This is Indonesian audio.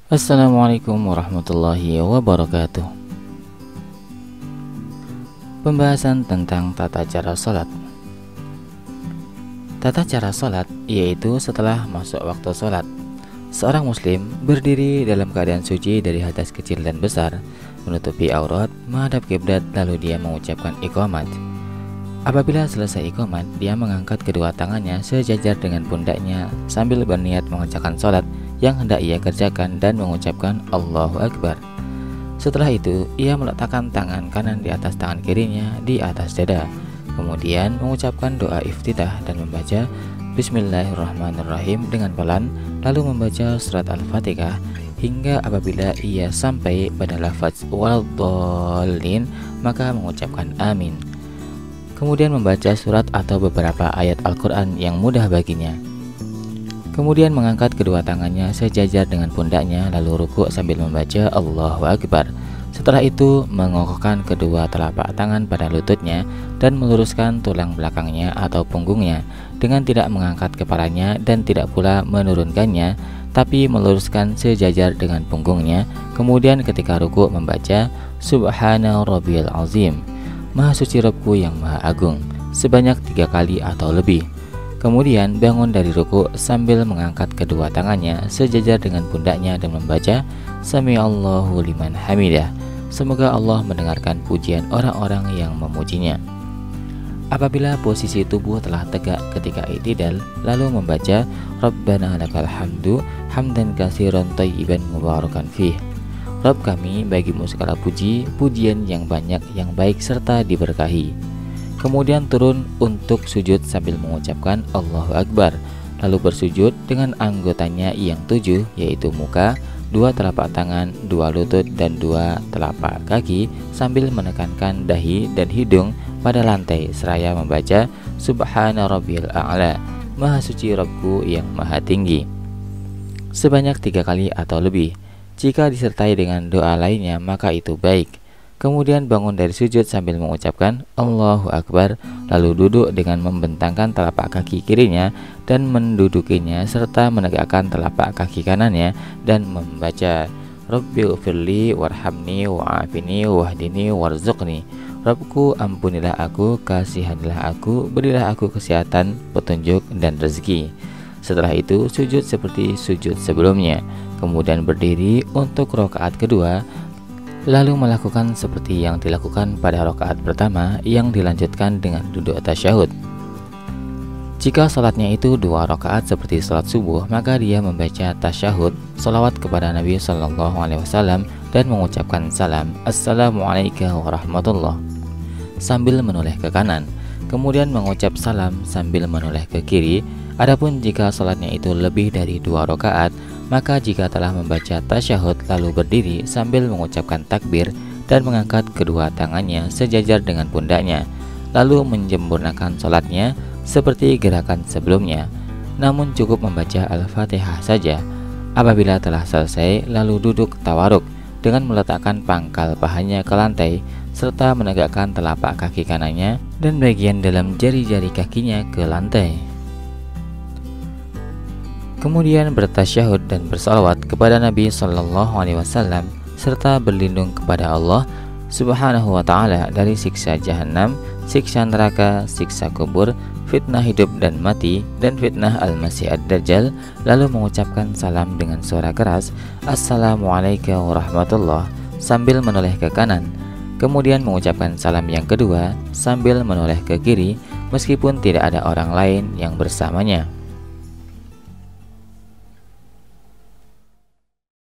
Assalamualaikum warahmatullahi wabarakatuh. Pembahasan tentang tata cara sholat. Tata cara sholat yaitu setelah masuk waktu sholat, seorang muslim berdiri dalam keadaan suci dari hadas kecil dan besar, menutupi aurat, menghadap kiblat, lalu dia mengucapkan iqamat. Apabila selesai iqamat, dia mengangkat kedua tangannya sejajar dengan pundaknya sambil berniat mengerjakan sholat yang hendak ia kerjakan dan mengucapkan Allahu Akbar. Setelah itu, ia meletakkan tangan kanan di atas tangan kirinya di atas dada, kemudian mengucapkan doa iftitah dan membaca Bismillahirrahmanirrahim dengan pelan, lalu membaca surat Al-Fatihah hingga apabila ia sampai pada lafaz waladhdallin maka mengucapkan amin. Kemudian membaca surat atau beberapa ayat Al-Quran yang mudah baginya. Kemudian mengangkat kedua tangannya sejajar dengan pundaknya, lalu rukuk sambil membaca Allahu Akbar. Setelah itu mengokohkan kedua telapak tangan pada lututnya dan meluruskan tulang belakangnya atau punggungnya dengan tidak mengangkat kepalanya dan tidak pula menurunkannya, tapi meluruskan sejajar dengan punggungnya. Kemudian ketika rukuk membaca Subhana Rabbiyal Azim, Maha Suci Rabbku yang Maha Agung, sebanyak 3 kali atau lebih. Kemudian bangun dari ruku sambil mengangkat kedua tangannya sejajar dengan pundaknya dan membaca Sami'allahu liman hamidah. Semoga Allah mendengarkan pujian orang-orang yang memujinya. Apabila posisi tubuh telah tegak ketika i'tidal, lalu membaca Rabbana lakal hamdu hamdan katsiran thayyiban mubarakan fih. Rabb kami, bagimu segala puji, pujian yang banyak, yang baik serta diberkahi. Kemudian turun untuk sujud sambil mengucapkan Allahu Akbar, lalu bersujud dengan anggotanya yang 7, yaitu muka, 2 telapak tangan, 2 lutut, dan 2 telapak kaki sambil menekankan dahi dan hidung pada lantai seraya membaca Subhana Rabbiyal A'la, Maha Suci Rabbku yang Maha Tinggi, sebanyak 3 kali atau lebih. Jika disertai dengan doa lainnya maka itu baik. Kemudian bangun dari sujud sambil mengucapkan Allahu Akbar, lalu duduk dengan membentangkan telapak kaki kirinya dan mendudukinya serta menegakkan telapak kaki kanannya dan membaca Rabbighfirli warhamni wa'afini wahdini warzuqni. Rabbku, ampunilah aku, kasihanilah aku, berilah aku kesehatan, petunjuk, dan rezeki. Setelah itu sujud seperti sujud sebelumnya, kemudian berdiri untuk rakaat kedua, lalu melakukan seperti yang dilakukan pada rakaat pertama yang dilanjutkan dengan duduk tasyahud. Jika salatnya itu 2 rakaat seperti salat subuh, maka dia membaca tasyahud, salawat kepada Nabi SAW dan mengucapkan salam Assalamualaikum warahmatullah sambil menoleh ke kanan, kemudian mengucap salam sambil menoleh ke kiri. Adapun jika salatnya itu lebih dari 2 rakaat, maka jika telah membaca tasyahud lalu berdiri sambil mengucapkan takbir dan mengangkat kedua tangannya sejajar dengan pundaknya, lalu menyempurnakan salatnya seperti gerakan sebelumnya, namun cukup membaca Al-Fatihah saja. Apabila telah selesai, lalu duduk tawaruk dengan meletakkan pangkal pahanya ke lantai serta menegakkan telapak kaki kanannya dan bagian dalam jari-jari kakinya ke lantai. Kemudian bertasyahud dan bersalawat kepada Nabi SAW serta berlindung kepada Allah Subhanahu wa Ta'ala dari siksa jahanam, siksa neraka, siksa kubur, fitnah hidup dan mati, dan fitnah Al-Masih Ad-Dajjal, lalu mengucapkan salam dengan suara keras Assalamualaikum warahmatullah sambil menoleh ke kanan. Kemudian mengucapkan salam yang kedua sambil menoleh ke kiri meskipun tidak ada orang lain yang bersamanya.